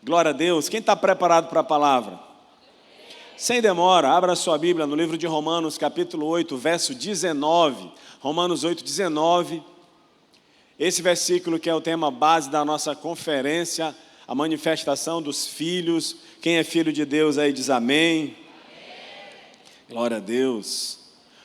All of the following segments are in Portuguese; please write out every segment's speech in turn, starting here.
Glória a Deus. Quem está preparado para a palavra? Sem demora, abra sua Bíblia no livro de Romanos, capítulo 8, verso 19. Romanos 8, 19. Esse versículo que é o tema base da nossa conferência, a manifestação dos filhos. Quem é filho de Deus aí diz amém. Glória a Deus.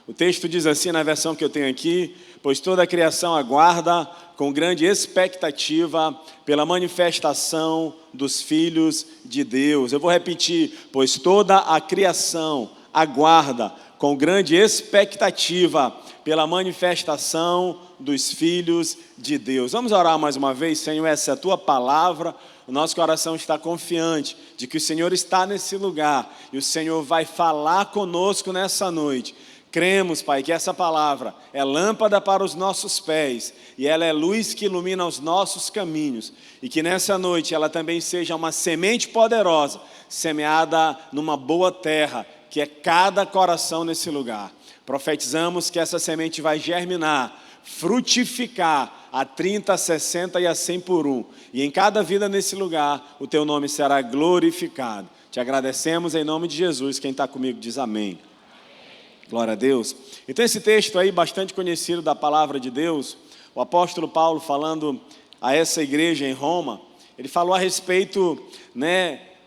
O texto diz assim na versão que eu tenho aqui: pois toda a criação aguarda com grande expectativa pela manifestação dos filhos de Deus. Eu vou repetir: pois toda a criação aguarda com grande expectativa pela manifestação dos filhos de Deus. Vamos orar mais uma vez. Senhor, essa é a Tua palavra. O nosso coração está confiante de que o Senhor está nesse lugar e o Senhor vai falar conosco nessa noite. Cremos, Pai, que essa palavra é lâmpada para os nossos pés e ela é luz que ilumina os nossos caminhos. E que nessa noite ela também seja uma semente poderosa, semeada numa boa terra, que é cada coração nesse lugar. Profetizamos que essa semente vai germinar, frutificar a 30, a 60 e a 100 por um. E em cada vida nesse lugar, o Teu nome será glorificado. Te agradecemos em nome de Jesus. Quem está comigo diz amém. Glória a Deus. Então esse texto aí, bastante conhecido da palavra de Deus, o apóstolo Paulo falando a essa igreja em Roma, ele falou a respeito,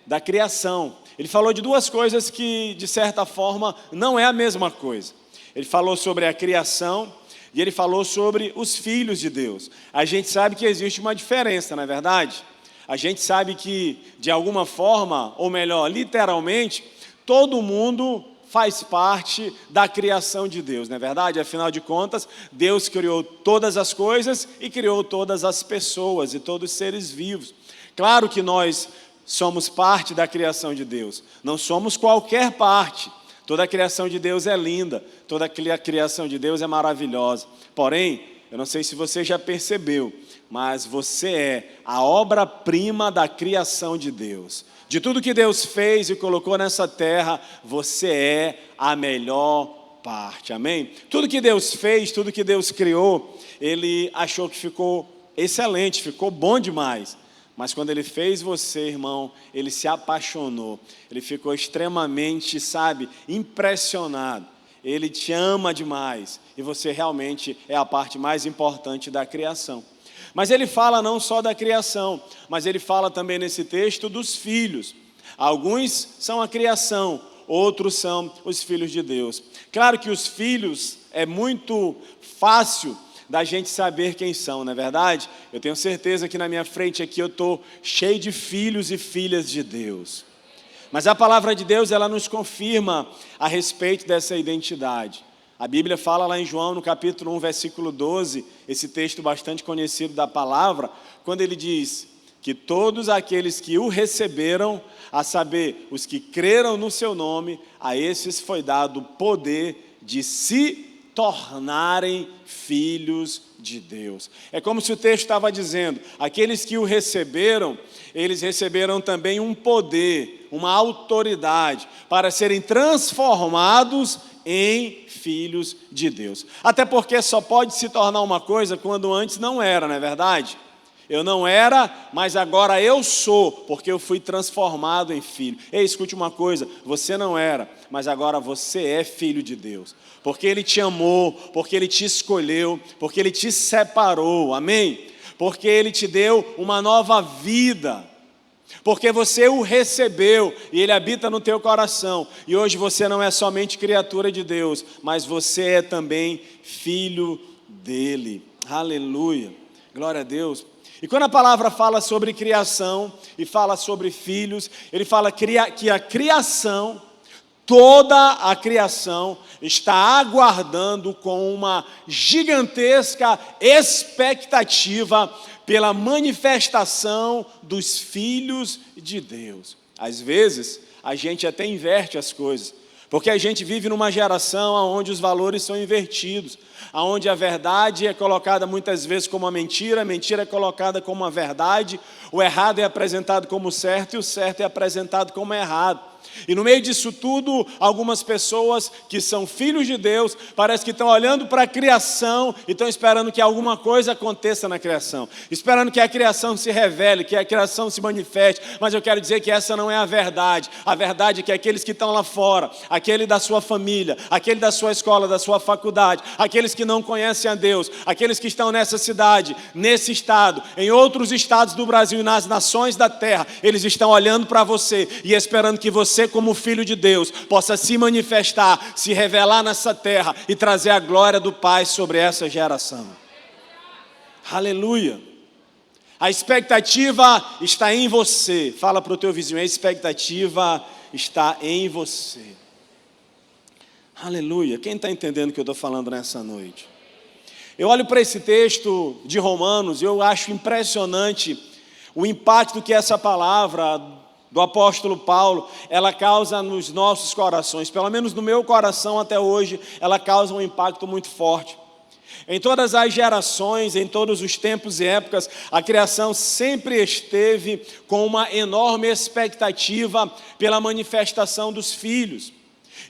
da criação. Ele falou de duas coisas que, de certa forma, não é a mesma coisa. Ele falou sobre a criação e ele falou sobre os filhos de Deus. A gente sabe que existe uma diferença, não é verdade? A gente sabe que, de alguma forma, ou melhor, literalmente, todo mundo faz parte da criação de Deus, não é verdade? Afinal de contas, Deus criou todas as coisas e criou todas as pessoas e todos os seres vivos. Claro que nós somos parte da criação de Deus, não somos qualquer parte. Toda a criação de Deus é linda, toda a criação de Deus é maravilhosa. Porém, eu não sei se você já percebeu, mas você é a obra-prima da criação de Deus. De tudo que Deus fez e colocou nessa terra, você é a melhor parte, amém? Tudo que Deus fez, tudo que Deus criou, Ele achou que ficou excelente, ficou bom demais. Mas quando Ele fez você, irmão, Ele se apaixonou, Ele ficou extremamente, impressionado. Ele te ama demais e você realmente é a parte mais importante da criação. Mas ele fala não só da criação, mas ele fala também nesse texto dos filhos. Alguns são a criação, outros são os filhos de Deus. Claro que os filhos é muito fácil da gente saber quem são, não é verdade? Eu tenho certeza que na minha frente aqui eu estou cheio de filhos e filhas de Deus. Mas a palavra de Deus, ela nos confirma a respeito dessa identidade. A Bíblia fala lá em João, no capítulo 1, versículo 12, esse texto bastante conhecido da palavra, quando ele diz que todos aqueles que o receberam, a saber, os que creram no seu nome, a esses foi dado o poder de se tornarem filhos de Deus. É como se o texto estava dizendo, aqueles que o receberam, eles receberam também um poder, uma autoridade, para serem transformados em filhos de Deus. Até porque só pode se tornar uma coisa quando antes não era, não é verdade? Eu não era, mas agora eu sou, porque eu fui transformado em filho. Ei, escute uma coisa, você não era, mas agora você é filho de Deus. Porque Ele te amou, porque Ele te escolheu, porque Ele te separou, amém? Porque Ele te deu uma nova vida. Porque você o recebeu e Ele habita no teu coração. E hoje você não é somente criatura de Deus, mas você é também filho dEle. Aleluia, glória a Deus. E quando a palavra fala sobre criação e fala sobre filhos, ele fala que a criação, toda a criação, está aguardando com uma gigantesca expectativa pela manifestação dos filhos de Deus. Às vezes, a gente até inverte as coisas, porque a gente vive numa geração onde os valores são invertidos, onde a verdade é colocada muitas vezes como uma mentira, a mentira é colocada como uma verdade, o errado é apresentado como certo e o certo é apresentado como errado. E no meio disso tudo, algumas pessoas que são filhos de Deus, parece que estão olhando para a criação e estão esperando que alguma coisa aconteça na criação, esperando que a criação se revele, que a criação se manifeste, mas eu quero dizer que essa não é a verdade é que aqueles que estão lá fora, aquele da sua família, aquele da sua escola, da sua faculdade, aqueles que não conhecem a Deus, aqueles que estão nessa cidade, nesse estado, em outros estados do Brasil e nas nações da terra, eles estão olhando para você e esperando que você, como filho de Deus, possa se manifestar, se revelar nessa terra e trazer a glória do Pai sobre essa geração. Aleluia! A expectativa está em você. Fala para o teu vizinho, a expectativa está em você. Aleluia! Quem está entendendo o que eu estou falando nessa noite? Eu olho para esse texto de Romanos e eu acho impressionante o impacto que essa palavra do apóstolo Paulo, ela causa nos nossos corações. Pelo menos no meu coração até hoje, ela causa um impacto muito forte. Em todas as gerações, em todos os tempos e épocas, a criação sempre esteve com uma enorme expectativa pela manifestação dos filhos.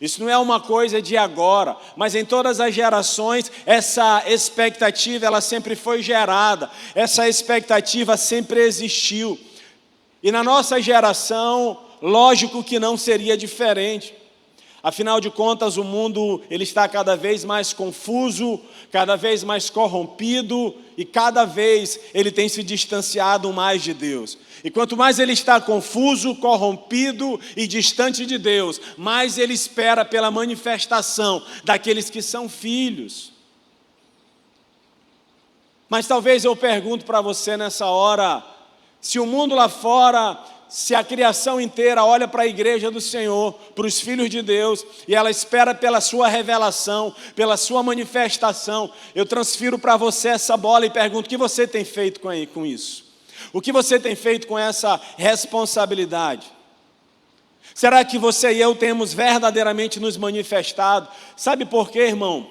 Isso não é uma coisa de agora, mas em todas as gerações, essa expectativa ela sempre foi gerada, essa expectativa sempre existiu. E na nossa geração, lógico que não seria diferente. Afinal de contas, o mundo ele está cada vez mais confuso, cada vez mais corrompido e cada vez ele tem se distanciado mais de Deus. E quanto mais ele está confuso, corrompido e distante de Deus, mais ele espera pela manifestação daqueles que são filhos. Mas talvez eu pergunto para você nessa hora, se o mundo lá fora, se a criação inteira olha para a igreja do Senhor, para os filhos de Deus, e ela espera pela sua revelação, pela sua manifestação, eu transfiro para você essa bola e pergunto, o que você tem feito com isso? O que você tem feito com essa responsabilidade? Será que você e eu temos verdadeiramente nos manifestado? Sabe por quê, irmão?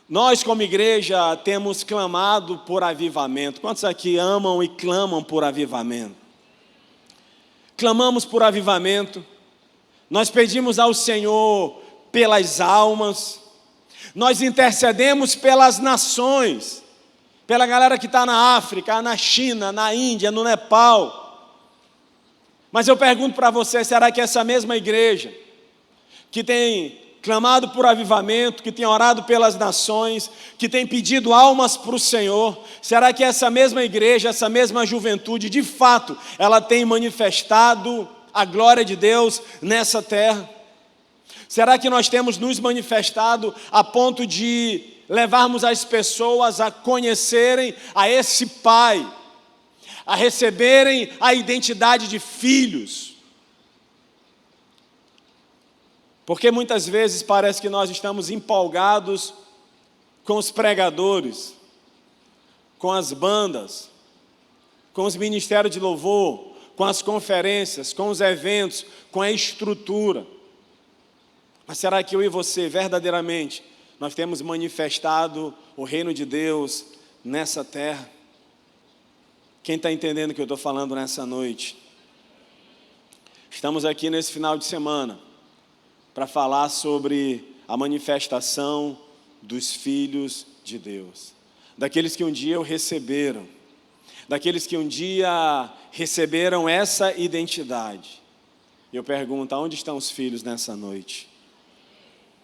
Nós, como igreja, temos clamado por avivamento. Quantos aqui amam e clamam por avivamento? Clamamos por avivamento. Nós pedimos ao Senhor pelas almas. Nós intercedemos pelas nações. Pela galera que está na África, na China, na Índia, no Nepal. Mas eu pergunto para você, será que essa mesma igreja, que tem clamado por avivamento, que tem orado pelas nações, que tem pedido almas para o Senhor, será que essa mesma igreja, essa mesma juventude, de fato, ela tem manifestado a glória de Deus nessa terra? Será que nós temos nos manifestado a ponto de levarmos as pessoas a conhecerem a esse Pai, a receberem a identidade de filhos? Porque muitas vezes parece que nós estamos empolgados com os pregadores, com as bandas, com os ministérios de louvor, com as conferências, com os eventos, com a estrutura. Mas será que eu e você, verdadeiramente, nós temos manifestado o reino de Deus nessa terra? Quem está entendendo o que eu estou falando nessa noite? Estamos aqui nesse final de semana para falar sobre a manifestação dos filhos de Deus, daqueles que um dia o receberam, daqueles que um dia receberam essa identidade. E eu pergunto, aonde estão os filhos nessa noite?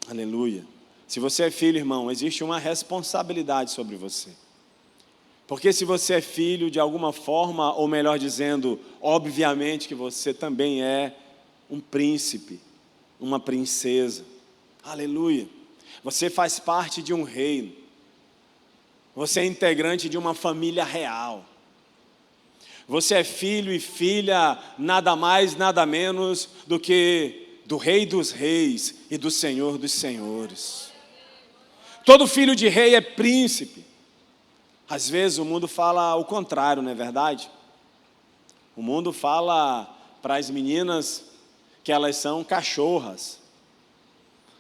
Aleluia. Se você é filho, irmão, existe uma responsabilidade sobre você. Porque se você é filho, de alguma forma, ou melhor dizendo, obviamente que você também é um príncipe, uma princesa. Aleluia. Você faz parte de um reino. Você é integrante de uma família real. Você é filho e filha, nada mais, nada menos do que do Rei dos Reis e do Senhor dos Senhores. Todo filho de rei é príncipe. Às vezes o mundo fala o contrário, não é verdade? O mundo fala para as meninas que elas são cachorras,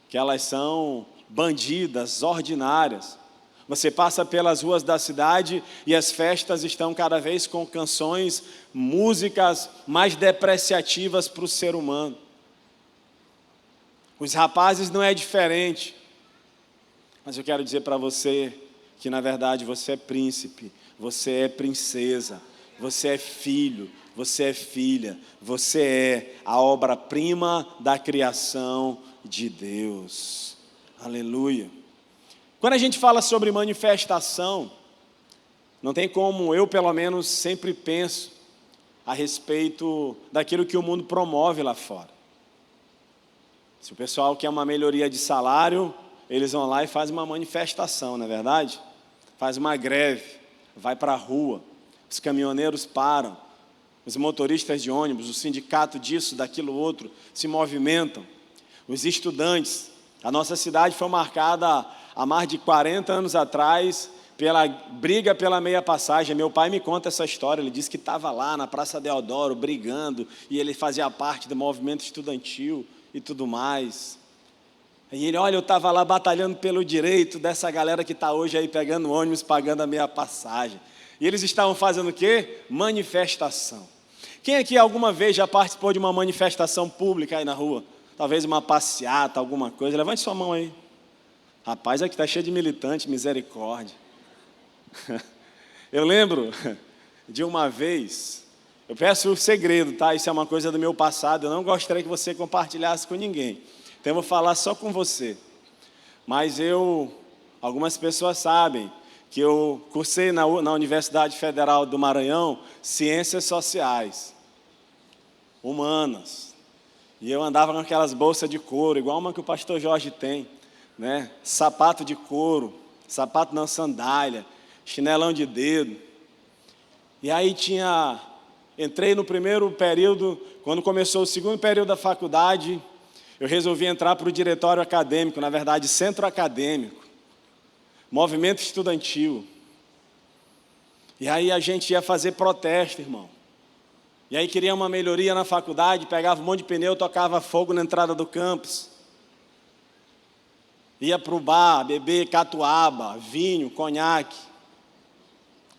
que elas são bandidas, ordinárias. Você passa pelas ruas da cidade e as festas estão cada vez com canções, músicas mais depreciativas para o ser humano. Os rapazes não é diferente. Mas eu quero dizer para você que na verdade você é príncipe, você é princesa, você é filho, você é filha, você é a obra-prima da criação de Deus. Aleluia. Quando a gente fala sobre manifestação, não tem como, eu pelo menos sempre penso a respeito daquilo que o mundo promove lá fora. Se o pessoal quer uma melhoria de salário, eles vão lá e fazem uma manifestação, não é verdade? Faz uma greve, vai para a rua, os caminhoneiros param, os motoristas de ônibus, o sindicato disso, daquilo outro, se movimentam. Os estudantes, a nossa cidade foi marcada há mais de 40 anos atrás pela briga pela meia passagem. Meu pai me conta essa história, ele disse que estava lá na Praça Deodoro brigando e ele fazia parte do movimento estudantil e tudo mais. E ele, olha, eu estava lá batalhando pelo direito dessa galera que está hoje aí pegando ônibus, pagando a meia passagem. E eles estavam fazendo o quê? Manifestação. Quem aqui alguma vez já participou de uma manifestação pública aí na rua? Talvez uma passeata, alguma coisa. Levante sua mão aí. Rapaz, aqui está cheio de militante, misericórdia. Eu lembro de uma vez, eu peço o segredo, tá? Isso é uma coisa do meu passado, eu não gostaria que você compartilhasse com ninguém. Então eu vou falar só com você. Mas algumas pessoas sabem que eu cursei na Universidade Federal do Maranhão Ciências Sociais, Humanas. E eu andava com aquelas bolsas de couro, igual uma que o pastor Jorge tem, né? Sapato de couro, sapato não, sandália, chinelão de dedo. E aí entrei no primeiro período, quando começou o segundo período da faculdade, eu resolvi entrar para o diretório acadêmico, na verdade, centro acadêmico, movimento estudantil. E aí a gente ia fazer protesto, irmão. E aí queria uma melhoria na faculdade, pegava um monte de pneu, tocava fogo na entrada do campus. Ia para o bar, beber catuaba, vinho, conhaque.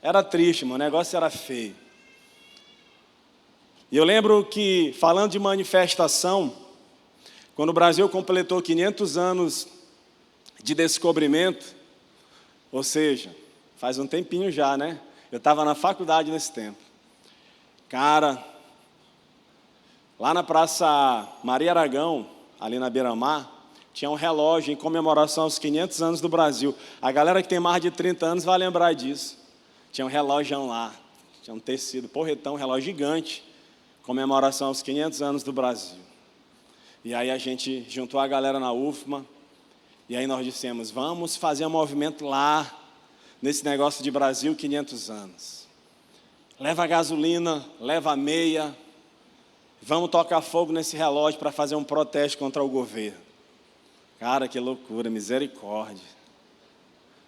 Era triste, irmão, o negócio era feio. E eu lembro que, falando de manifestação, quando o Brasil completou 500 anos de descobrimento, ou seja, faz um tempinho já, né? Eu estava na faculdade nesse tempo. Cara, lá na Praça Maria Aragão, ali na Beira-Mar, tinha um relógio em comemoração aos 500 anos do Brasil. A galera que tem mais de 30 anos vai lembrar disso. Tinha um relógio lá, tinha um tecido, porretão, um relógio gigante, comemoração aos 500 anos do Brasil. E aí a gente juntou a galera na UFMA, e aí nós dissemos, vamos fazer um movimento lá, nesse negócio de Brasil 500 anos. Leva a gasolina, leva a meia, vamos tocar fogo nesse relógio para fazer um protesto contra o governo. Cara, que loucura, misericórdia.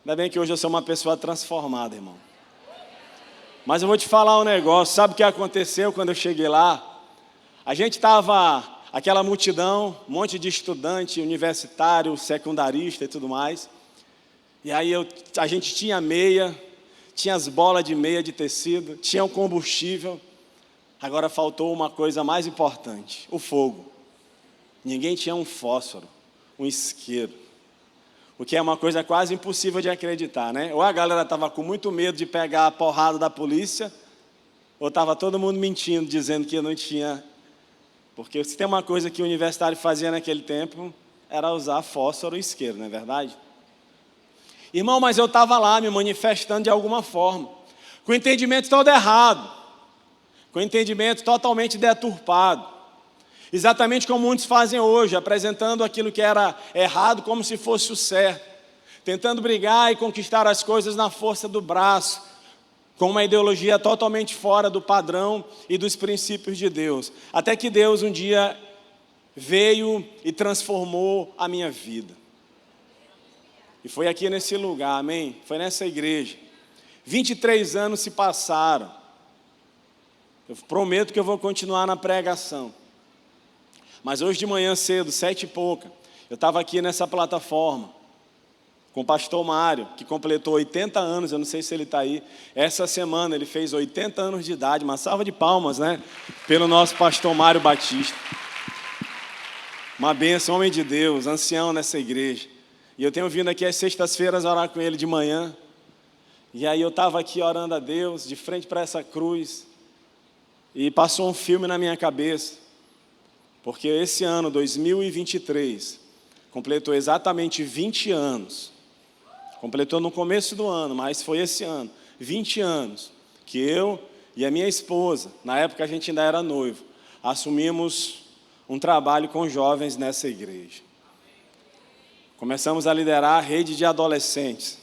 Ainda bem que hoje eu sou uma pessoa transformada, irmão. Mas eu vou te falar um negócio, sabe o que aconteceu quando eu cheguei lá? A gente estava, aquela multidão, um monte de estudante, universitário, secundarista e tudo mais. E aí a gente tinha meia, tinha as bolas de meia de tecido, tinha o combustível. Agora faltou uma coisa mais importante, o fogo. Ninguém tinha um fósforo, um isqueiro. O que é uma coisa quase impossível de acreditar, né? Ou a galera estava com muito medo de pegar a porrada da polícia, ou estava todo mundo mentindo, dizendo que não tinha. Porque se tem uma coisa que o universitário fazia naquele tempo, era usar fósforo e isqueiro, não é verdade? Irmão, mas eu estava lá me manifestando de alguma forma, com o entendimento todo errado, com o entendimento totalmente deturpado. Exatamente como muitos fazem hoje, apresentando aquilo que era errado como se fosse o certo, tentando brigar e conquistar as coisas na força do braço, com uma ideologia totalmente fora do padrão e dos princípios de Deus. Até que Deus um dia veio e transformou a minha vida. E foi aqui nesse lugar, amém? Foi nessa igreja. 23 anos se passaram. Eu prometo que eu vou continuar na pregação. Mas hoje de manhã cedo, 7 e pouca, eu estava aqui nessa plataforma. com o pastor Mário, que completou 80 anos, eu não sei se ele está aí. Essa semana ele fez 80 anos de idade, uma salva de palmas, né? Pelo nosso pastor Mário Batista. Uma bênção, homem de Deus, ancião nessa igreja. E eu tenho vindo aqui às sextas-feiras orar com ele de manhã. E aí eu estava aqui orando a Deus, de frente para essa cruz. E passou um filme na minha cabeça. Porque esse ano, 2023, completou exatamente 20 anos. Completou no começo do ano, mas foi esse ano. 20 anos que eu e a minha esposa, na época a gente ainda era noivo, assumimos um trabalho com jovens nessa igreja. Começamos a liderar a rede de adolescentes.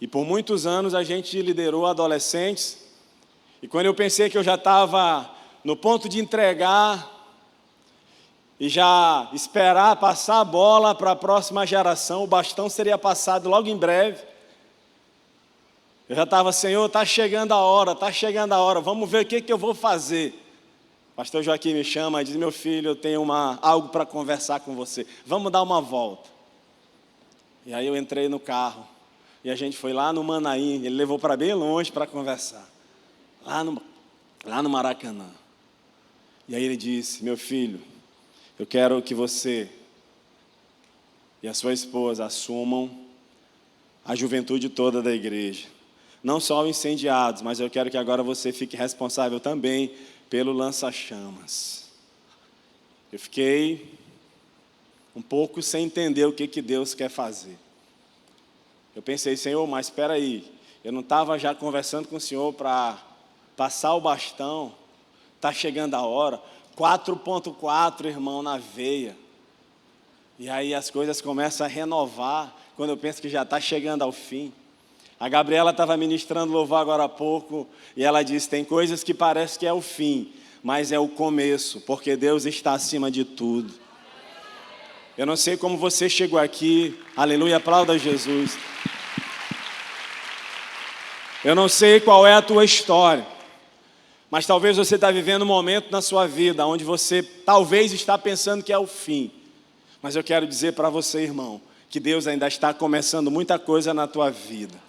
E por muitos anos a gente liderou adolescentes. E quando eu pensei que eu já estava no ponto de entregar e já esperar passar a bola para a próxima geração, o bastão seria passado logo em breve. Eu já estava, Senhor, está chegando a hora, vamos ver o que eu vou fazer. O pastor Joaquim me chama e diz, meu filho, eu tenho algo para conversar com você, vamos dar uma volta. E aí eu entrei no carro, e a gente foi lá no Manaim, ele levou para bem longe para conversar, lá no Maracanã. E aí ele disse, meu filho, eu quero que você e a sua esposa assumam a juventude toda da igreja. Não só os incendiados, mas eu quero que agora você fique responsável também pelo lança-chamas. Eu fiquei um pouco sem entender o que Deus quer fazer. Eu pensei, Senhor, mas espera aí, eu não estava já conversando com o Senhor para passar o bastão, está chegando a hora, 4.4, irmão, na veia. E aí as coisas começam a renovar, quando eu penso que já está chegando ao fim. A Gabriela estava ministrando louvor agora há pouco, e ela disse, tem coisas que parece que é o fim, mas é o começo, porque Deus está acima de tudo. Eu não sei como você chegou aqui, aleluia, aplauda Jesus. Eu não sei qual é a tua história, mas talvez você está vivendo um momento na sua vida onde você talvez está pensando que é o fim. Mas eu quero dizer para você, irmão, que Deus ainda está começando muita coisa na tua vida.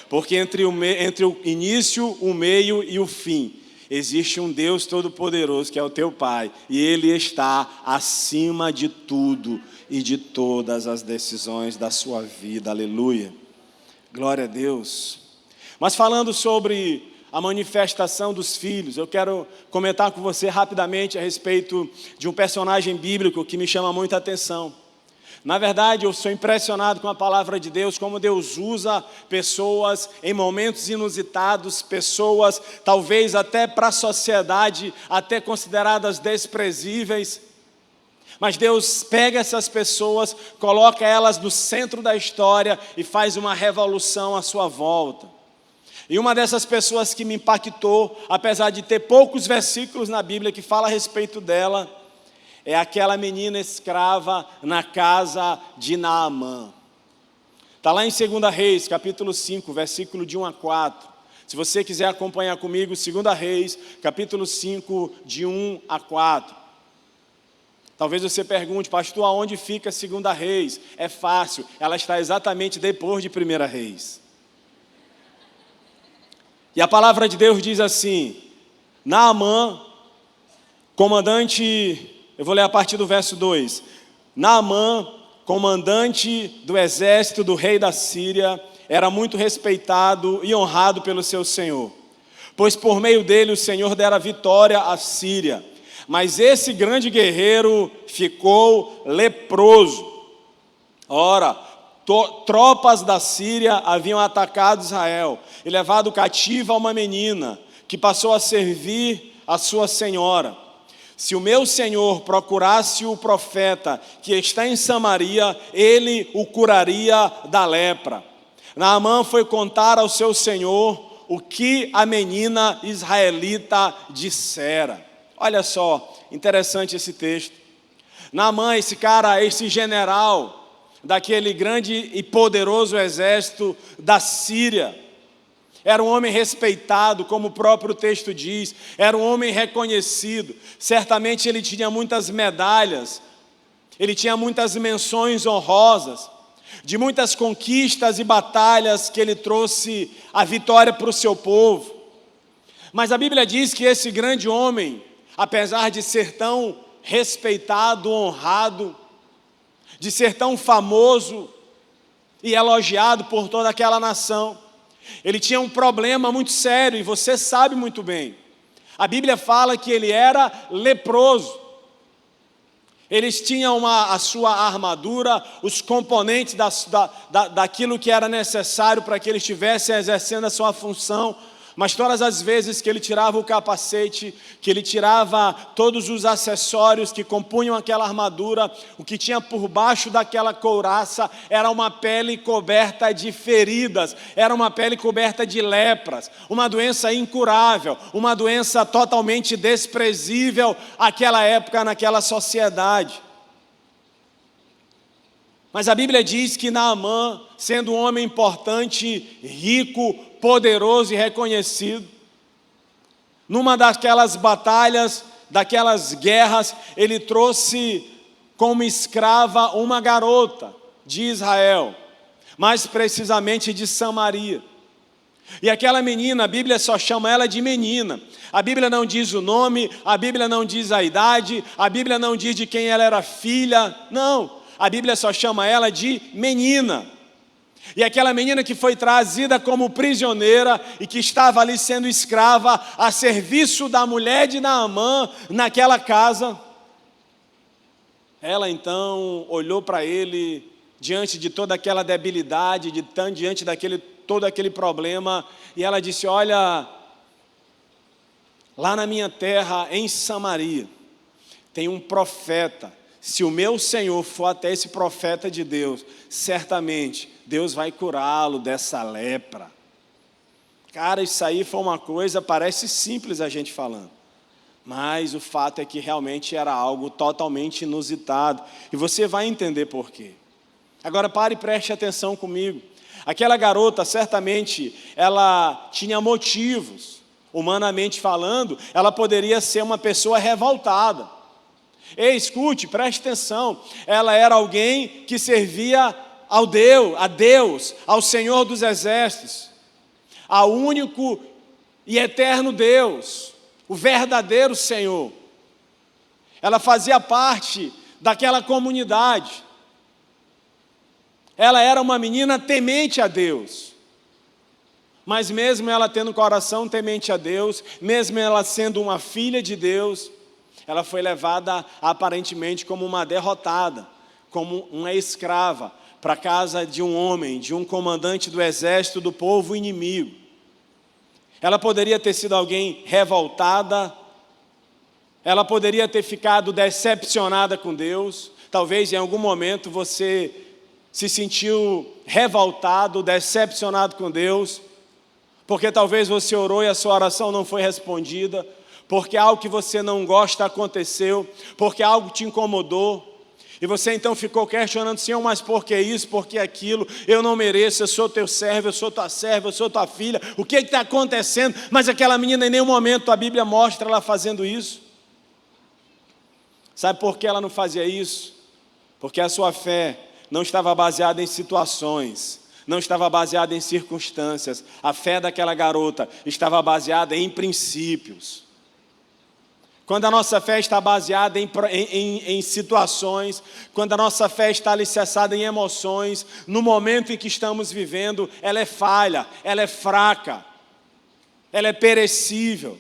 Porque entre o início, o meio e o fim, existe um Deus Todo-Poderoso que é o teu Pai. E Ele está acima de tudo e de todas as decisões da sua vida. Aleluia. Glória a Deus. Mas falando sobre a manifestação dos filhos, eu quero comentar com você rapidamente a respeito de um personagem bíblico que me chama muita atenção. Na verdade, eu sou impressionado com a palavra de Deus, como Deus usa pessoas em momentos inusitados, pessoas talvez até para a sociedade, até consideradas desprezíveis. Mas Deus pega essas pessoas, coloca elas no centro da história e faz uma revolução à sua volta. E uma dessas pessoas que me impactou, apesar de ter poucos versículos na Bíblia que fala a respeito dela, é aquela menina escrava na casa de Naamã. Está lá em 2 Reis, capítulo 5, versículo de 1 a 4. Se você quiser acompanhar comigo, 2 Reis, capítulo 5, de 1 a 4. Talvez você pergunte, pastor, aonde fica 2 Reis? É fácil, ela está exatamente depois de 1 Reis. E a palavra de Deus diz assim, Naamã, comandante, eu vou ler a partir do verso 2. Naamã, comandante do exército do rei da Síria, era muito respeitado e honrado pelo seu senhor, pois por meio dele o Senhor dera vitória à Síria. Mas esse grande guerreiro ficou leproso. Ora, tropas da Síria haviam atacado Israel e levado cativa uma menina que passou a servir a sua senhora. Se o meu senhor procurasse o profeta que está em Samaria, ele o curaria da lepra. Naamã foi contar ao seu senhor o que a menina israelita dissera. Olha só, interessante esse texto. Naamã, esse cara, esse general daquele grande e poderoso exército da Síria, era um homem respeitado, como o próprio texto diz, era um homem reconhecido. Certamente ele tinha muitas medalhas, ele tinha muitas menções honrosas, de muitas conquistas e batalhas que ele trouxe a vitória para o seu povo. Mas a Bíblia diz que esse grande homem, apesar de ser tão respeitado, honrado, de ser tão famoso e elogiado por toda aquela nação, ele tinha um problema muito sério, e você sabe muito bem. A Bíblia fala que ele era leproso. Eles tinham a sua armadura, os componentes daquilo que era necessário para que eles estivessem exercendo a sua função, mas todas as vezes que ele tirava o capacete, que ele tirava todos os acessórios que compunham aquela armadura, o que tinha por baixo daquela couraça era uma pele coberta de feridas, era uma pele coberta de lepras, uma doença incurável, uma doença totalmente desprezível àquela época, naquela sociedade. Mas a Bíblia diz que Naamã, sendo um homem importante, rico, poderoso e reconhecido, numa daquelas batalhas, daquelas guerras, ele trouxe como escrava uma garota de Israel, mais precisamente de Samaria. E aquela menina, a Bíblia só chama ela de menina. A Bíblia não diz o nome, a Bíblia não diz a idade, a Bíblia não diz de quem ela era filha, não. A Bíblia só chama ela de menina. E aquela menina que foi trazida como prisioneira e que estava ali sendo escrava a serviço da mulher de Naamã naquela casa, ela então olhou para ele diante de toda aquela debilidade, diante todo aquele problema, e ela disse: olha, lá na minha terra, em Samaria, tem um profeta. Se o meu Senhor for até esse profeta de Deus, certamente Deus vai curá-lo dessa lepra. Cara, isso aí foi uma coisa, parece simples a gente falando, mas o fato é que realmente era algo totalmente inusitado, e você vai entender por quê. Agora pare e preste atenção comigo. Aquela garota, certamente, ela tinha motivos, humanamente falando, ela poderia ser uma pessoa revoltada. Ei, escute, preste atenção, ela era alguém que servia a Deus, ao Senhor dos Exércitos, ao único e eterno Deus, o verdadeiro Senhor. Ela fazia parte daquela comunidade, ela era uma menina temente a Deus, mas mesmo ela tendo um coração temente a Deus, mesmo ela sendo uma filha de Deus, ela foi levada aparentemente como uma derrotada, como uma escrava, para a casa de um homem, de um comandante do exército do povo inimigo. Ela poderia ter sido alguém revoltada, ela poderia ter ficado decepcionada com Deus. Talvez em algum momento você se sentiu revoltado, decepcionado com Deus, porque talvez você orou e a sua oração não foi respondida, porque algo que você não gosta aconteceu, porque algo te incomodou, e você então ficou questionando: Senhor, mas por que isso, por que aquilo? Eu não mereço, eu sou teu servo, eu sou tua serva, eu sou tua filha, o que está acontecendo? Mas aquela menina, em nenhum momento a Bíblia mostra ela fazendo isso. Sabe por que ela não fazia isso? Porque a sua fé não estava baseada em situações, não estava baseada em circunstâncias. A fé daquela garota estava baseada em princípios. Quando a nossa fé está baseada em situações, quando a nossa fé está alicerçada em emoções, no momento em que estamos vivendo, ela é falha, ela é fraca, ela é perecível.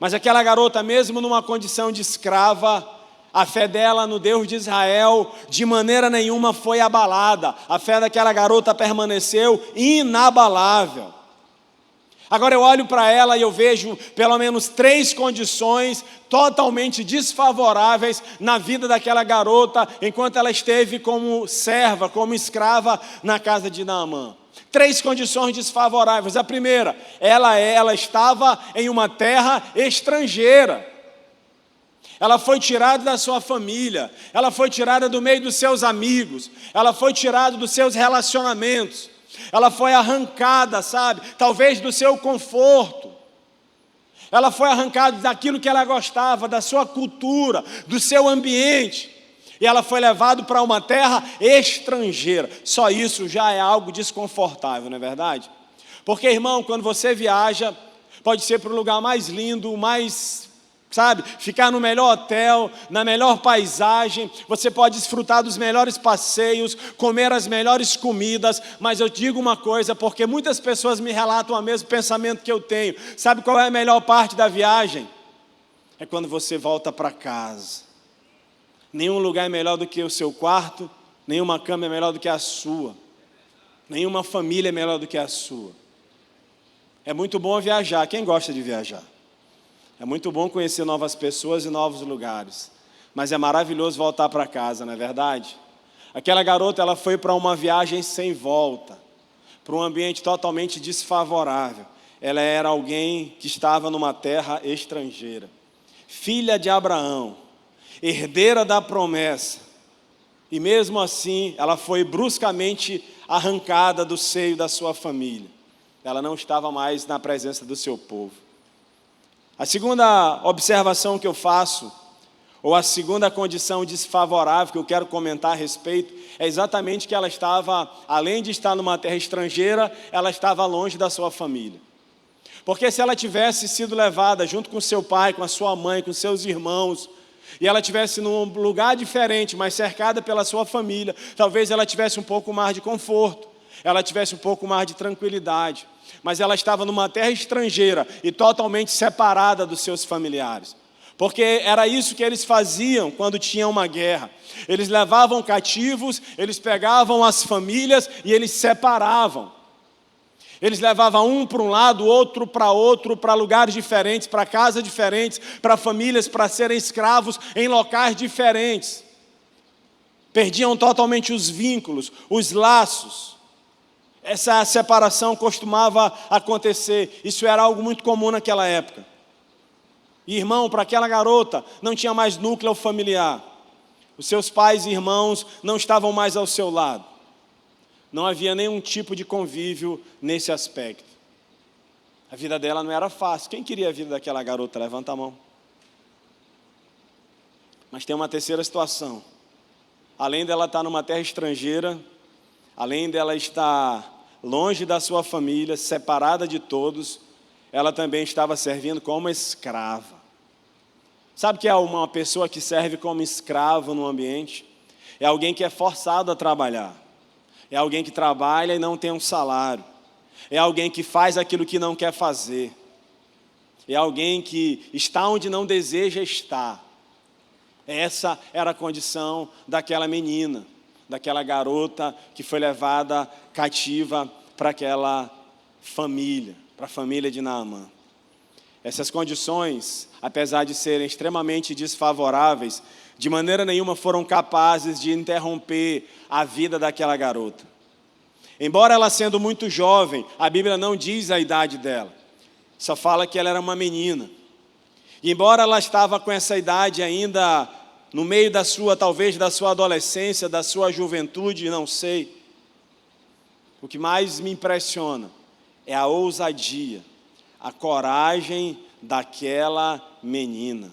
Mas aquela garota, mesmo numa condição de escrava, a fé dela no Deus de Israel de maneira nenhuma foi abalada. A fé daquela garota permaneceu inabalável. Agora eu olho para ela e eu vejo pelo menos 3 condições totalmente desfavoráveis na vida daquela garota enquanto ela esteve como serva, como escrava na casa de Naamã. 3 condições desfavoráveis. A primeira, ela estava em uma terra estrangeira. Ela foi tirada da sua família, ela foi tirada do meio dos seus amigos, ela foi tirada dos seus relacionamentos. Ela foi arrancada, sabe, talvez do seu conforto. Ela foi arrancada daquilo que ela gostava, da sua cultura, do seu ambiente. E ela foi levada para uma terra estrangeira. Só isso já é algo desconfortável, não é verdade? Porque, irmão, quando você viaja, pode ser para o lugar mais lindo, mais, sabe, ficar no melhor hotel, na melhor paisagem, você pode desfrutar dos melhores passeios, comer as melhores comidas, mas eu digo uma coisa, porque muitas pessoas me relatam o mesmo pensamento que eu tenho. Sabe qual é a melhor parte da viagem? É quando você volta para casa. Nenhum lugar é melhor do que o seu quarto, nenhuma cama é melhor do que a sua, nenhuma família é melhor do que a sua. É muito bom viajar, quem gosta de viajar? É muito bom conhecer novas pessoas e novos lugares, mas é maravilhoso voltar para casa, não é verdade? Aquela garota, ela foi para uma viagem sem volta, para um ambiente totalmente desfavorável. Ela era alguém que estava numa terra estrangeira, filha de Abraão, herdeira da promessa, e mesmo assim ela foi bruscamente arrancada do seio da sua família. Ela não estava mais na presença do seu povo. A segunda observação que eu faço, ou a segunda condição desfavorável que eu quero comentar a respeito, é exatamente que ela estava, além de estar numa terra estrangeira, ela estava longe da sua família. Porque se ela tivesse sido levada junto com seu pai, com a sua mãe, com seus irmãos, e ela estivesse num lugar diferente, mas cercada pela sua família, talvez ela tivesse um pouco mais de conforto, ela tivesse um pouco mais de tranquilidade. Mas ela estava numa terra estrangeira e totalmente separada dos seus familiares. Porque era isso que eles faziam quando tinha uma guerra. Eles levavam cativos, eles pegavam as famílias e eles separavam. Eles levavam um para um lado, outro, para lugares diferentes, para casas diferentes, para famílias, para serem escravos em locais diferentes. Perdiam totalmente os vínculos, os laços. Essa separação costumava acontecer, isso era algo muito comum naquela época. E, irmão, para aquela garota não tinha mais núcleo familiar. Os seus pais e irmãos não estavam mais ao seu lado. Não havia nenhum tipo de convívio nesse aspecto. A vida dela não era fácil. Quem queria a vida daquela garota? Levanta a mão. Mas tem uma terceira situação. Além dela estar numa terra estrangeira, além dela estar longe da sua família, separada de todos, ela também estava servindo como escrava. Sabe o que é uma pessoa que serve como escravo no ambiente? É alguém que é forçado a trabalhar. É alguém que trabalha e não tem um salário. É alguém que faz aquilo que não quer fazer. É alguém que está onde não deseja estar. Essa era a condição daquela menina, daquela garota que foi levada cativa para aquela família, para a família de Naamã. Essas condições, apesar de serem extremamente desfavoráveis, de maneira nenhuma foram capazes de interromper a vida daquela garota. Embora ela sendo muito jovem, a Bíblia não diz a idade dela, só fala que ela era uma menina. E embora ela estava com essa idade ainda no meio da sua, talvez da sua adolescência, da sua juventude, não sei, o que mais me impressiona é a ousadia, a coragem daquela menina.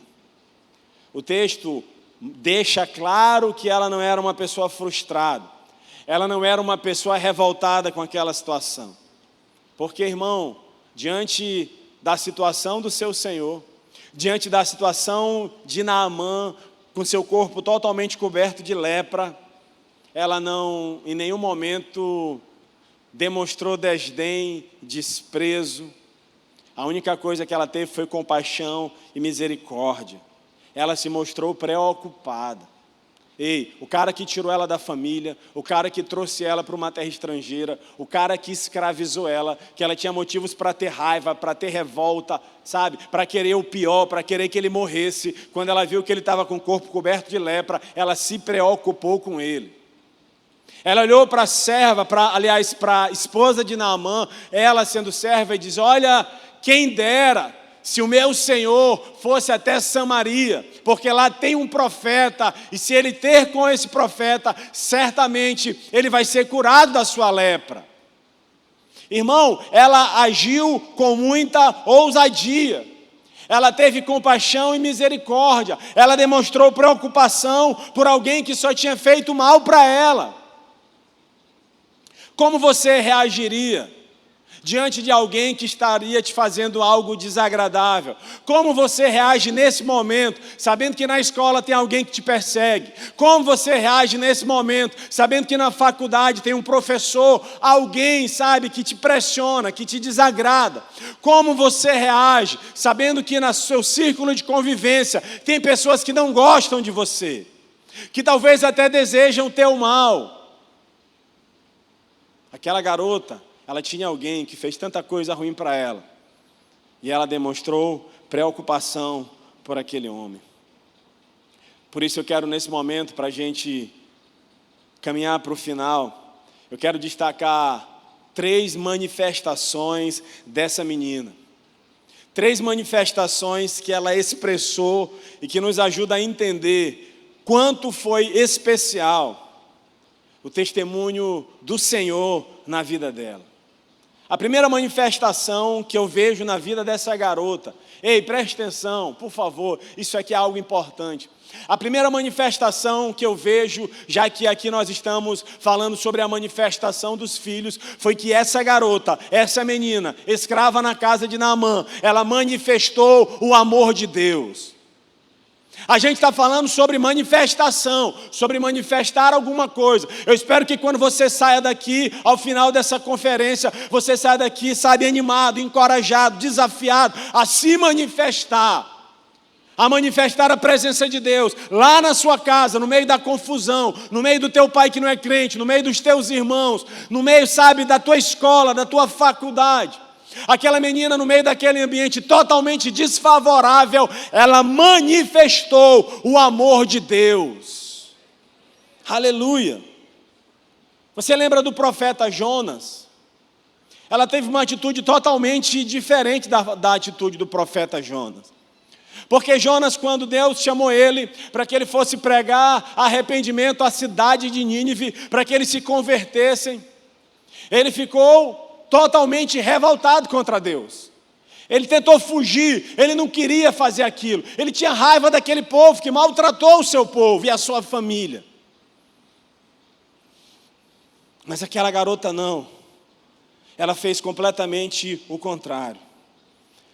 O texto deixa claro que ela não era uma pessoa frustrada, ela não era uma pessoa revoltada com aquela situação. Porque, irmão, diante da situação do seu Senhor, diante da situação de Naamã, com seu corpo totalmente coberto de lepra, ela não, em nenhum momento, demonstrou desdém, desprezo. A única coisa que ela teve foi compaixão e misericórdia. Ela se mostrou preocupada. Ei, o cara que tirou ela da família, o cara que trouxe ela para uma terra estrangeira, o cara que escravizou ela, que ela tinha motivos para ter raiva, para ter revolta, sabe? Para querer o pior, para querer que ele morresse. Quando ela viu que ele estava com o corpo coberto de lepra, ela se preocupou com ele. Ela olhou para a serva, para a esposa de Naamã, ela sendo serva, e diz: olha, quem dera se o meu Senhor fosse até Samaria, porque lá tem um profeta, e se ele ter com esse profeta, certamente ele vai ser curado da sua lepra. Irmão, ela agiu com muita ousadia. Ela teve compaixão e misericórdia. Ela demonstrou preocupação por alguém que só tinha feito mal para ela. Como você reagiria diante de alguém que estaria te fazendo algo desagradável? Como você reage nesse momento, sabendo que na escola tem alguém que te persegue? Como você reage nesse momento, sabendo que na faculdade tem um professor, alguém, sabe, que te pressiona, que te desagrada? Como você reage, sabendo que no seu círculo de convivência tem pessoas que não gostam de você, que talvez até desejam o teu mal? Aquela garota, ela tinha alguém que fez tanta coisa ruim para ela, e ela demonstrou preocupação por aquele homem. Por isso eu quero nesse momento, para a gente caminhar para o final, eu quero destacar 3 manifestações dessa menina. 3 manifestações que ela expressou e que nos ajuda a entender quanto foi especial o testemunho do Senhor na vida dela. A primeira manifestação que eu vejo na vida dessa garota, ei, preste atenção, por favor, isso aqui é algo importante. A primeira manifestação que eu vejo, já que aqui nós estamos falando sobre a manifestação dos filhos, foi que essa garota, essa menina, escrava na casa de Naamã, ela manifestou o amor de Deus. A gente está falando sobre manifestação, sobre manifestar alguma coisa. Eu espero que quando você saia daqui, ao final dessa conferência, você saia daqui, sabe, animado, encorajado, desafiado a se manifestar. A manifestar a presença de Deus, lá na sua casa, no meio da confusão, no meio do teu pai que não é crente, no meio dos teus irmãos, no meio, sabe, da tua escola, da tua faculdade. Aquela menina, no meio daquele ambiente totalmente desfavorável, ela manifestou o amor de Deus. Aleluia! Você lembra do profeta Jonas? Ela teve uma atitude totalmente diferente da atitude do profeta Jonas. Porque Jonas, quando Deus chamou ele para que ele fosse pregar arrependimento à cidade de Nínive, para que eles se convertessem, ele ficou totalmente revoltado contra Deus. Ele tentou fugir, ele não queria fazer aquilo. Ele tinha raiva daquele povo que maltratou o seu povo e a sua família. Mas aquela garota não. Ela fez completamente o contrário.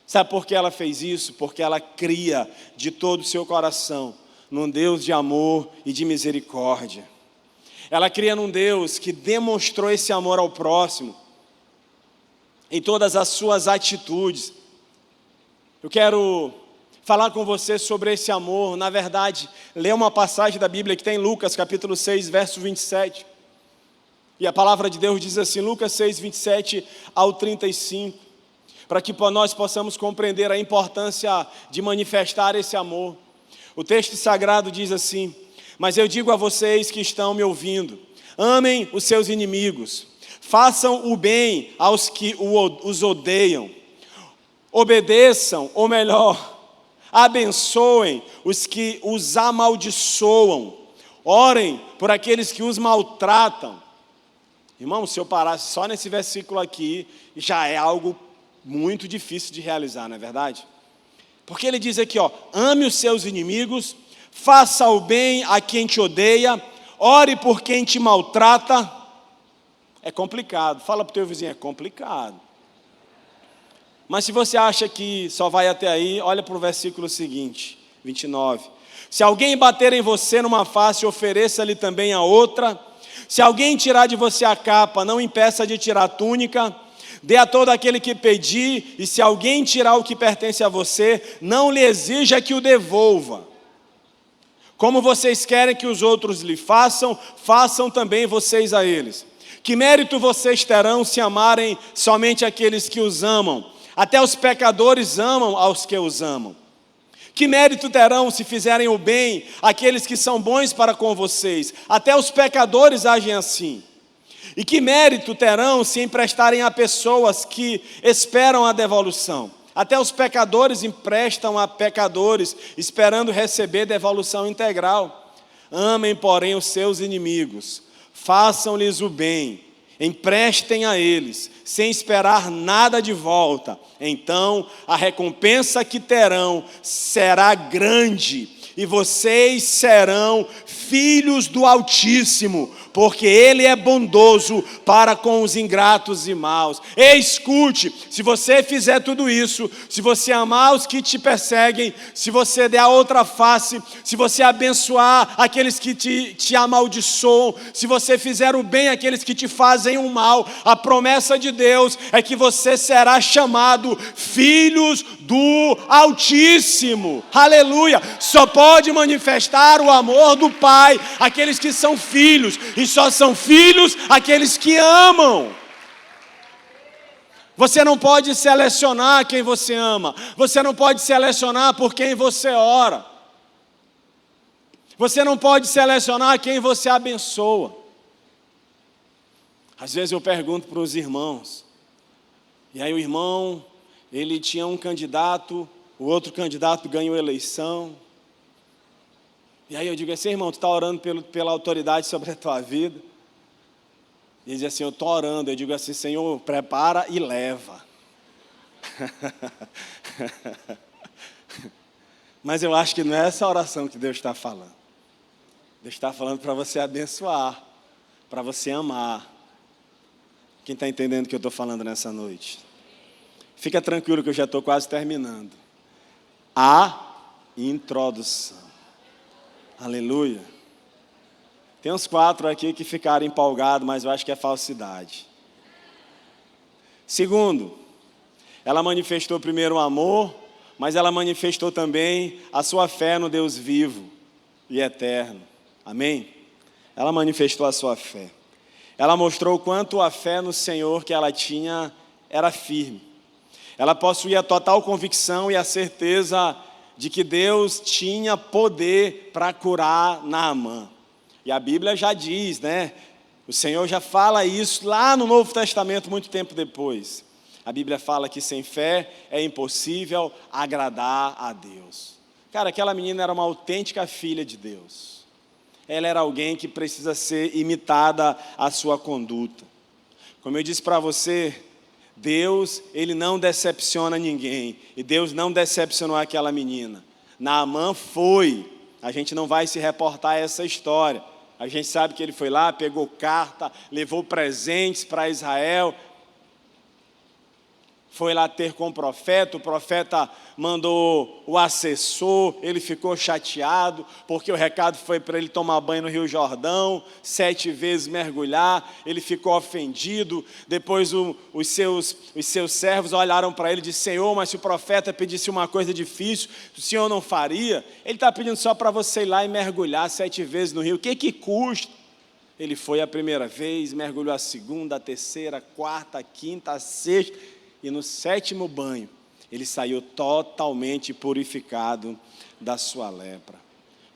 Sabe por que ela fez isso? Porque ela cria de todo o seu coração num Deus de amor e de misericórdia. Ela cria num Deus que demonstrou esse amor ao próximo em todas as suas atitudes. Eu quero falar com você sobre esse amor. Na verdade, ler uma passagem da Bíblia que tem em Lucas, capítulo 6, verso 27. E a palavra de Deus diz assim, Lucas 6, 27 ao 35, para que nós possamos compreender a importância de manifestar esse amor. O texto sagrado diz assim, mas eu digo a vocês que estão me ouvindo, amem os seus inimigos, façam o bem aos que os odeiam, obedeçam, ou melhor, abençoem os que os amaldiçoam, orem por aqueles que os maltratam. Irmão, se eu parasse só nesse versículo aqui, já é algo muito difícil de realizar, não é verdade? Porque ele diz aqui, ame os seus inimigos, faça o bem a quem te odeia, ore por quem te maltrata. É complicado. Fala para o teu vizinho, é complicado. Mas se você acha que só vai até aí, olha para o versículo seguinte, 29. Se alguém bater em você numa face, ofereça-lhe também a outra. Se alguém tirar de você a capa, não impeça de tirar a túnica. Dê a todo aquele que pedir, e se alguém tirar o que pertence a você, não lhe exija que o devolva. Como vocês querem que os outros lhe façam, façam também vocês a eles. Que mérito vocês terão se amarem somente aqueles que os amam? Até os pecadores amam aos que os amam. Que mérito terão se fizerem o bem àqueles que são bons para com vocês? Até os pecadores agem assim. E que mérito terão se emprestarem a pessoas que esperam a devolução? Até os pecadores emprestam a pecadores, esperando receber devolução integral. Amem, porém, os seus inimigos, façam-lhes o bem emprestem a eles, sem esperar nada de volta. Então a recompensa que terão será grande, e vocês serão filhos do Altíssimo, porque Ele é bondoso para com os ingratos e maus. Escute, se você fizer tudo isso, se você amar os que te perseguem, se você der a outra face, se você abençoar aqueles que te amaldiçoam, se você fizer o bem àqueles que te fazem o mal, a promessa de Deus é que você será chamado filhos do Altíssimo. Aleluia! Só pode manifestar o amor do Pai aqueles que são filhos, e só são filhos aqueles que amam. Você não pode selecionar quem você ama, você não pode selecionar por quem você ora, você não pode selecionar quem você abençoa. Às vezes eu pergunto para os irmãos, e aí o irmão, ele tinha um candidato, o outro candidato ganhou a eleição, e aí eu digo assim: irmão, tu está orando pela autoridade sobre a tua vida? E ele diz assim: eu estou orando. Eu digo assim: Senhor, prepara e leva. Mas eu acho que não é essa oração que Deus está falando. Deus está falando para você abençoar, para você amar. Quem está entendendo o que eu estou falando nessa noite? Fica tranquilo que eu já estou quase terminando. A introdução. Aleluia. Tem uns 4 aqui que ficaram empolgados, mas eu acho que é falsidade. Segundo, ela manifestou primeiro o amor, mas ela manifestou também a sua fé no Deus vivo e eterno. Amém? Ela manifestou a sua fé. Ela mostrou o quanto a fé no Senhor que ela tinha era firme. Ela possuía total convicção e a certeza de que Deus tinha poder para curar Naamã. E a Bíblia já diz, né? O Senhor já fala isso lá no Novo Testamento, muito tempo depois. A Bíblia fala que sem fé é impossível agradar a Deus. Cara, aquela menina era uma autêntica filha de Deus. Ela era alguém que precisa ser imitada a sua conduta. Como eu disse para você, Deus, Ele não decepciona ninguém. E Deus não decepcionou aquela menina. Naamã foi. A gente não vai se reportar a essa história. A gente sabe que ele foi lá, pegou carta, levou presentes para Israel. Foi lá ter com o profeta mandou o assessor, ele ficou chateado, porque o recado foi para ele tomar banho no Rio Jordão, 7 vezes mergulhar, ele ficou ofendido. Depois os seus servos olharam para ele e disseram: Senhor, mas se o profeta pedisse uma coisa difícil, o Senhor não faria? Ele está pedindo só para você ir lá e mergulhar 7 vezes no rio, o que custa? Ele foi a primeira vez, mergulhou a segunda, a terceira, a quarta, a quinta, a sexta, e no 7º banho, ele saiu totalmente purificado da sua lepra.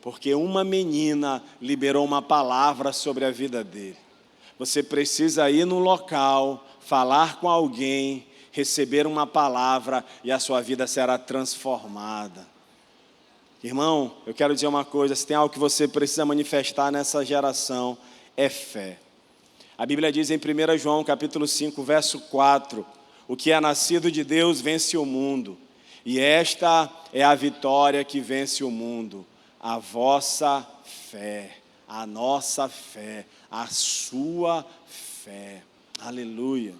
Porque uma menina liberou uma palavra sobre a vida dele. Você precisa ir no local, falar com alguém, receber uma palavra e a sua vida será transformada. Irmão, eu quero dizer uma coisa: se tem algo que você precisa manifestar nessa geração, é fé. A Bíblia diz em 1 João capítulo 5, verso 4, o que é nascido de Deus vence o mundo, e esta é a vitória que vence o mundo, a vossa fé, a nossa fé, a sua fé. Aleluia.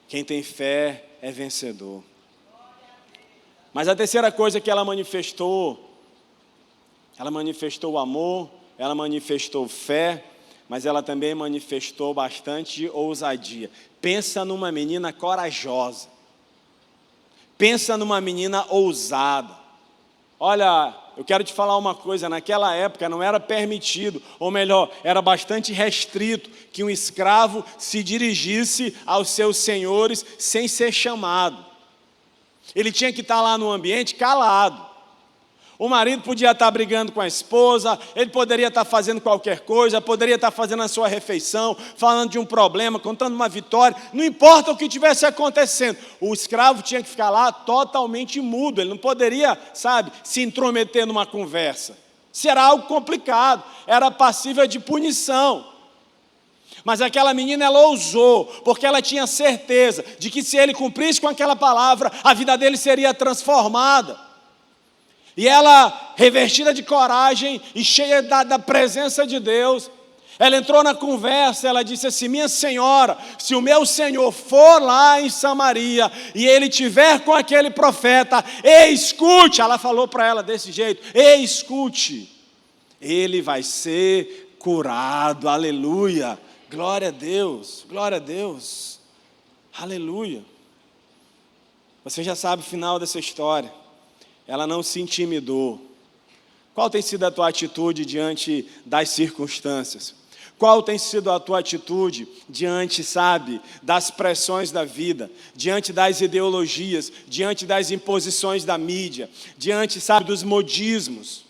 Quem tem fé é vencedor. Mas a terceira coisa que ela manifestou o amor, ela manifestou fé, mas ela também manifestou bastante ousadia. Pensa numa menina corajosa. Pensa numa menina ousada. Olha, eu quero te falar uma coisa: naquela época não era permitido, ou melhor, era bastante restrito que um escravo se dirigisse aos seus senhores sem ser chamado. Ele tinha que estar lá no ambiente calado. O marido podia estar brigando com a esposa, ele poderia estar fazendo qualquer coisa, poderia estar fazendo a sua refeição, falando de um problema, contando uma vitória, não importa o que estivesse acontecendo. O escravo tinha que ficar lá totalmente mudo, ele não poderia, se intrometer numa conversa. Isso era algo complicado, era passível de punição. Mas aquela menina, ela ousou, porque ela tinha certeza de que se ele cumprisse com aquela palavra, a vida dele seria transformada. E ela, revestida de coragem e cheia da presença de Deus, ela entrou na conversa, ela disse assim: minha senhora, se o meu Senhor for lá em Samaria e ele tiver com aquele profeta, escute, ela falou para ela desse jeito, escute, ele vai ser curado, aleluia, glória a Deus, aleluia. Você já sabe o final dessa história, ela não se intimidou. Qual tem sido a tua atitude diante das circunstâncias? Qual tem sido a tua atitude diante, das pressões da vida, diante das ideologias, diante das imposições da mídia, diante, dos modismos?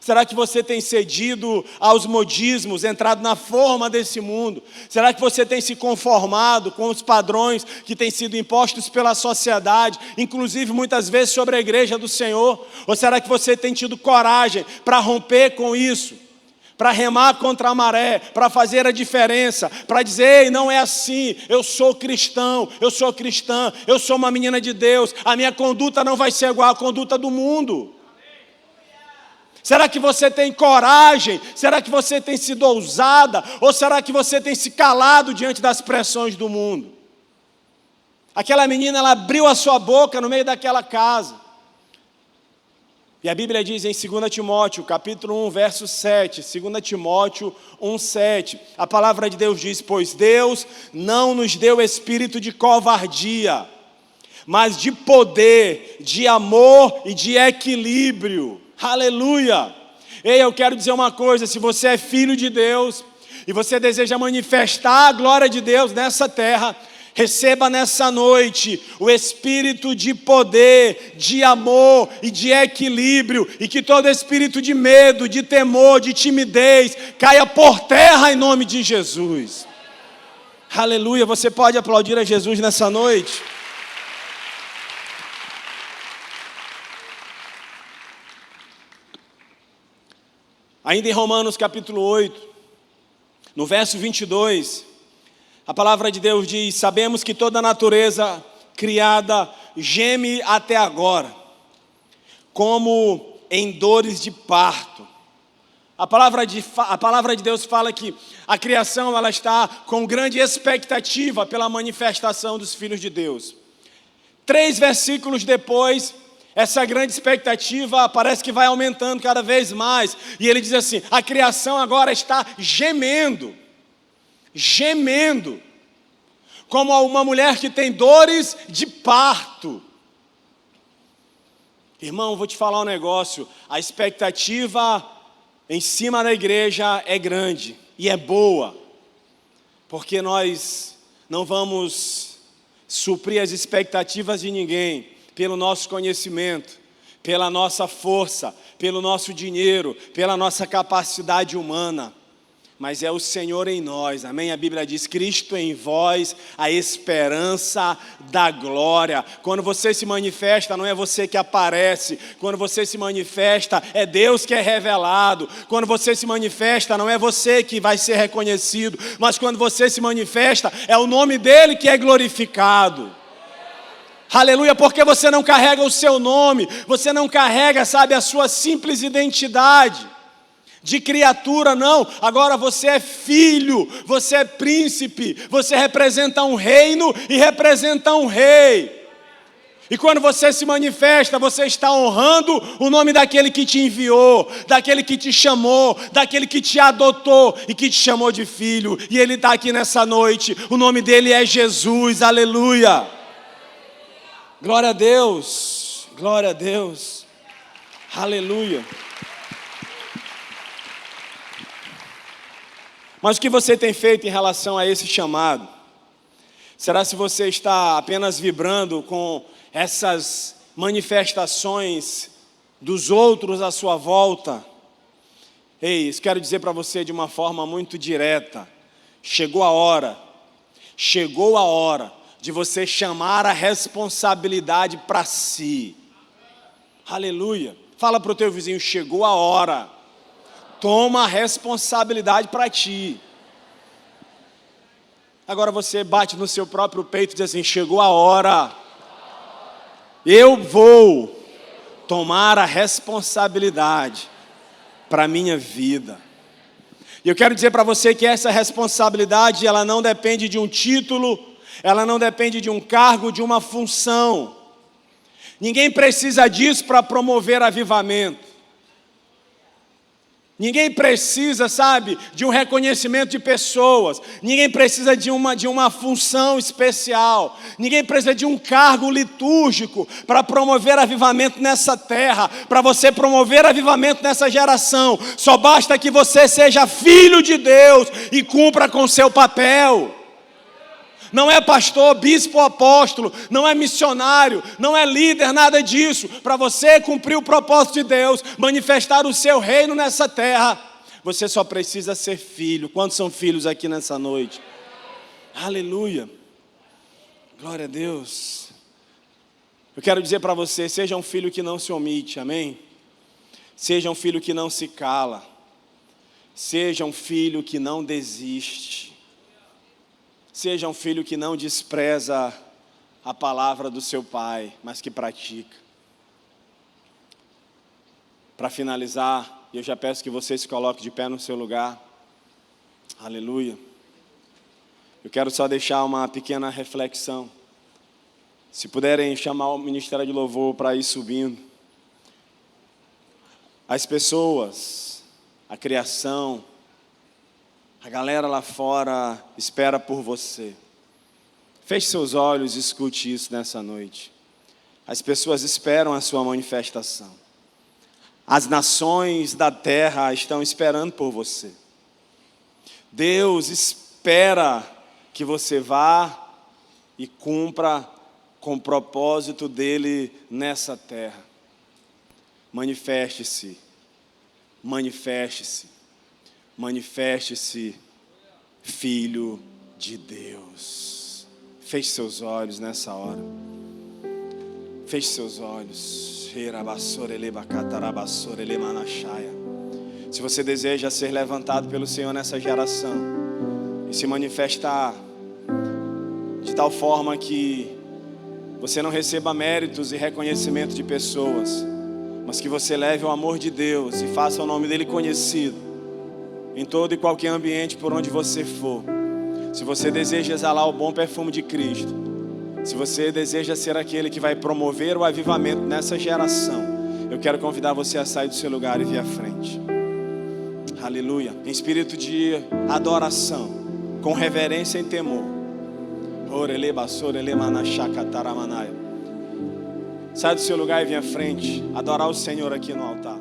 Será que você tem cedido aos modismos, entrado na forma desse mundo? Será que você tem se conformado com os padrões que têm sido impostos pela sociedade, inclusive muitas vezes sobre a igreja do Senhor? Ou será que você tem tido coragem para romper com isso? Para remar contra a maré, para fazer a diferença, para dizer: ei, não é assim, eu sou cristão, eu sou cristã, eu sou uma menina de Deus, a minha conduta não vai ser igual à conduta do mundo. Será que você tem coragem? Será que você tem sido ousada? Ou será que você tem se calado diante das pressões do mundo? Aquela menina, ela abriu a sua boca no meio daquela casa. E a Bíblia diz em 2 Timóteo, capítulo 1, verso 7, 2 Timóteo 1, 7, a palavra de Deus diz: pois Deus não nos deu espírito de covardia, mas de poder, de amor e de equilíbrio. Aleluia! Ei, eu quero dizer uma coisa: se você é filho de Deus e você deseja manifestar a glória de Deus nessa terra, receba nessa noite o espírito de poder, de amor e de equilíbrio, e que todo espírito de medo, de temor, de timidez caia por terra em nome de Jesus. Aleluia! Você pode aplaudir a Jesus nessa noite? Ainda em Romanos capítulo 8, no verso 22, a palavra de Deus diz: sabemos que toda a natureza criada geme até agora, como em dores de parto. A palavra de Deus fala que a criação, ela está com grande expectativa pela manifestação dos filhos de Deus. 3 versículos depois, essa grande expectativa parece que vai aumentando cada vez mais. E ele diz assim: a criação agora está gemendo, como uma mulher que tem dores de parto. Irmão, vou te falar um negócio: a expectativa em cima da igreja é grande e é boa, porque nós não vamos suprir as expectativas de ninguém pelo nosso conhecimento, pela nossa força, pelo nosso dinheiro, pela nossa capacidade humana, mas é o Senhor em nós, amém? A Bíblia diz: Cristo em vós, a esperança da glória. Quando você se manifesta, não é você que aparece. Quando você se manifesta, é Deus que é revelado. Quando você se manifesta, não é você que vai ser reconhecido, mas quando você se manifesta, é o nome dEle que é glorificado. Aleluia, porque você não carrega o seu nome, você não carrega, a sua simples identidade de criatura, não. Agora você é filho, você é príncipe, você representa um reino e representa um rei. E quando você se manifesta, você está honrando o nome daquele que te enviou, daquele que te chamou, daquele que te adotou e que te chamou de filho. E Ele está aqui nessa noite, o nome dEle é Jesus, aleluia. Glória a Deus, aleluia. Mas o que você tem feito em relação a esse chamado? Será se você está apenas vibrando com essas manifestações dos outros à sua volta? Ei, isso quero dizer para você de uma forma muito direta: chegou a hora de você chamar a responsabilidade para si. Aleluia. Fala para o teu vizinho: chegou a hora. Toma a responsabilidade para ti. Agora você bate no seu próprio peito e diz assim: chegou a hora. Eu vou tomar a responsabilidade para a minha vida. E eu quero dizer para você que essa responsabilidade, ela não depende de um título, ela não depende de um cargo, de uma função. Ninguém precisa disso para promover avivamento. Ninguém precisa, sabe, de um reconhecimento de pessoas. Ninguém precisa de uma função especial. Ninguém precisa de um cargo litúrgico para promover avivamento nessa terra. Para você promover avivamento nessa geração, só basta que você seja filho de Deus e cumpra com seu papel. Não é pastor, bispo ou apóstolo, não é missionário, não é líder, nada disso. Para você cumprir o propósito de Deus, manifestar o seu reino nessa terra, você só precisa ser filho. Quantos são filhos aqui nessa noite? Aleluia. Glória a Deus. Eu quero dizer para você, seja um filho que não se omite, amém? Seja um filho que não se cala. Seja um filho que não desiste. Seja um filho que não despreza a palavra do seu pai, mas que pratica. Para finalizar, eu já peço que você se coloque de pé no seu lugar. Aleluia. Eu quero só deixar uma pequena reflexão. Se puderem chamar o Ministério de Louvor para ir subindo. As pessoas, a criação, a galera lá fora espera por você. Feche seus olhos e escute isso nessa noite. As pessoas esperam a sua manifestação. As nações da terra estão esperando por você. Deus espera que você vá e cumpra com o propósito dele nessa terra. Manifeste-se. Manifeste-se. Manifeste-se, filho de Deus. Feche seus olhos nessa hora. Feche seus olhos. Se você deseja ser levantado pelo Senhor nessa geração e se manifestar de tal forma que você não receba méritos e reconhecimento de pessoas, mas que você leve o amor de Deus e faça o nome dele conhecido em todo e qualquer ambiente por onde você for. Se você deseja exalar o bom perfume de Cristo, se você deseja ser aquele que vai promover o avivamento nessa geração, eu quero convidar você a sair do seu lugar e vir à frente. Aleluia. Em espírito de adoração, com reverência e temor. Sai do seu lugar e vem à frente, adorar o Senhor aqui no altar.